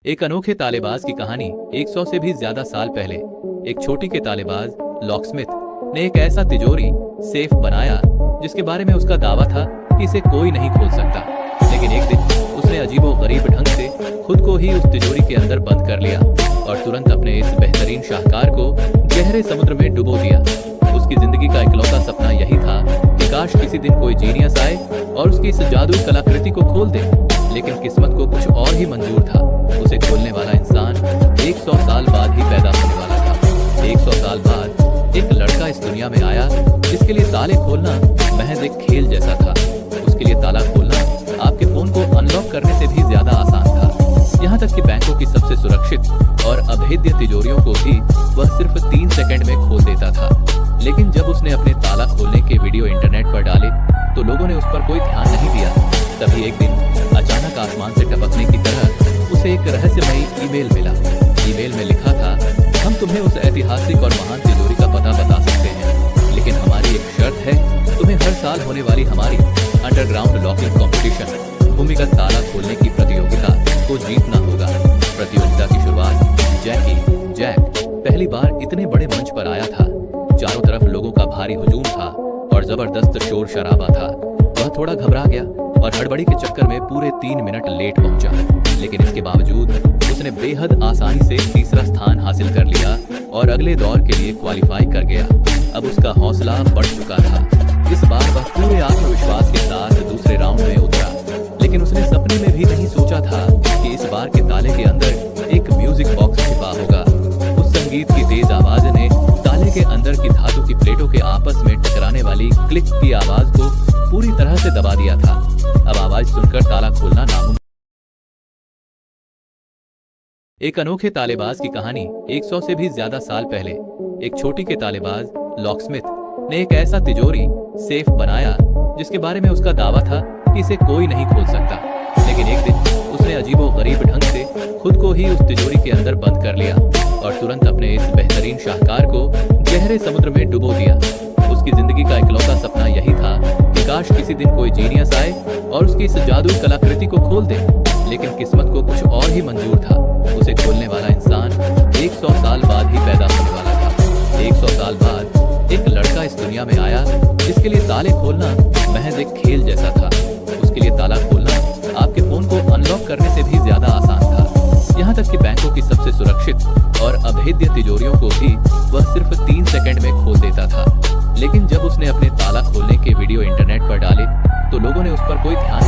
एक अनोखे तालेबाज की कहानी 100 से भी ज्यादा साल पहले एक छोटी के तालेबाज लॉकस्मिथ ने एक ऐसा तिजोरी सेफ बनाया जिसके बारे में उसका दावा था कि इसे कोई नहीं खोल सकता। लेकिन एक दिन उसने अजीबोगरीब ढंग से खुद को ही उस तिजोरी के अंदर बंद कर लिया और तुरंत अपने इस बेहतरीन शाहकार को गहरे समुद्र में डुबो दिया। उसकी जिंदगी का इकलौता सपना यही था कि काश किसी दिन कोई जीनियस आए और उसकी इस जादुई कलाकृति को खोल दे, लेकिन किस्मत को कुछ और ही मंजूर था। उसे खोलने वाला इंसान 100 साल बाद ही पैदा होने वाला था। 100 साल बाद एक लड़का इस दुनिया में आया जिसके लिए ताले खोलना महज एक खेल जैसा था। उसके लिए ताला खोलना आपके फोन को अनलॉक करने से भी ज्यादा आसान था। यहाँ तक कि बैंकों की सबसे सुरक्षित और अभेद्य तिजोरियों को भी वह सिर्फ 3 सेकंड में खोल देता था। लेकिन जब उसने अपने ताला खोलने के वीडियो इंटरनेट पर डाले तो लोगों ने उस पर कोई ध्यान नहीं दिया। तभी एक दिन अचानक आसमान से टपकने की तरह उसे एक रहस्यमयी ईमेल मिला। ईमेल में लिखा था, हम तुम्हें उस ऐतिहासिक और महान तिजोरी का पता बता सकते हैं, लेकिन हमारी एक शर्त है, तुम्हें हर साल होने वाली हमारी अंडरग्राउंड लॉकिंग कंपटीशन भूमिगत ताला खोलने की प्रतियोगिता को जीतना होगा। प्रतियोगिता की शुरुआत जैक पहली बार इतने बड़े मंच पर आया था। चारों तरफ लोगों का भारी हुजूम था और जबरदस्त शोर शराबा था। वह थोड़ा घबरा गया और हड़बड़ी के चक्कर में पूरे 3 मिनट लेट पहुंचा, लेकिन इसके बावजूद उसने बेहद आसानी से तीसरा स्थान हासिल कर लिया और अगले दौर के लिए क्वालिफाई कर गया। अब उसका हौसला बढ़ चुका था। इस बार वह पूरे आत्मविश्वास के साथ दूसरे राउंड में उतरा, लेकिन उसने सपने में भी नहीं सोचा था कि इस बार के ताले के अंदर एक म्यूजिक बॉक्स छिपा होगा। उस संगीत की तेज आवाज ने ताले के अंदर की धातु की प्लेटों के आपस में टकराने वाली क्लिक की आवाज को पूरी तरह से दबा दिया था। अब आवाज सुनकर ताला खोलना नामुमकिन। एक अनोखे तालेबाज की कहानी 100 से भी ज्यादा साल पहले एक छोटी के तालेबाज लॉकस्मिथ ने एक ऐसा तिजोरी सेफ बनाया जिसके बारे में उसका दावा था कि इसे कोई नहीं खोल सकता। लेकिन एक दिन उसने अजीबोगरीब ढंग से खुद को ही उस तिजोरी के अंदर बंद कर लिया और तुरंत अपने इस बेहतरीन शाहकार को गहरे समुद्र में डुबो दिया। उसकी जिंदगी का इकलौता सपना यही था कि काश किसी दिन कोई जीनियस आए और उसकी इस जादुई कलाकृति को खोल दे, लेकिन किस्मत को कुछ और ही मंजूर था। उसे खोलने वाला इंसान 100 साल बाद ही पैदा होने वाला था। 100 साल बाद एक लड़का इस दुनिया में आया जिसके लिए ताले खोलना महज एक खेल जैसा था। उसके लिए ताला खोलना आपके फोन को अनलॉक करने से भी ज्यादा आसान था। यहाँ तक कि बैंकों की सबसे सुरक्षित और अभेद्य तिजोरियों को भी वह सिर्फ 3 सेकंड में खोल देता था। लेकिन जब उसने अपने ताला खोलने के वीडियो इंटरनेट पर डाले तो लोगों ने उस पर कोई ध्यान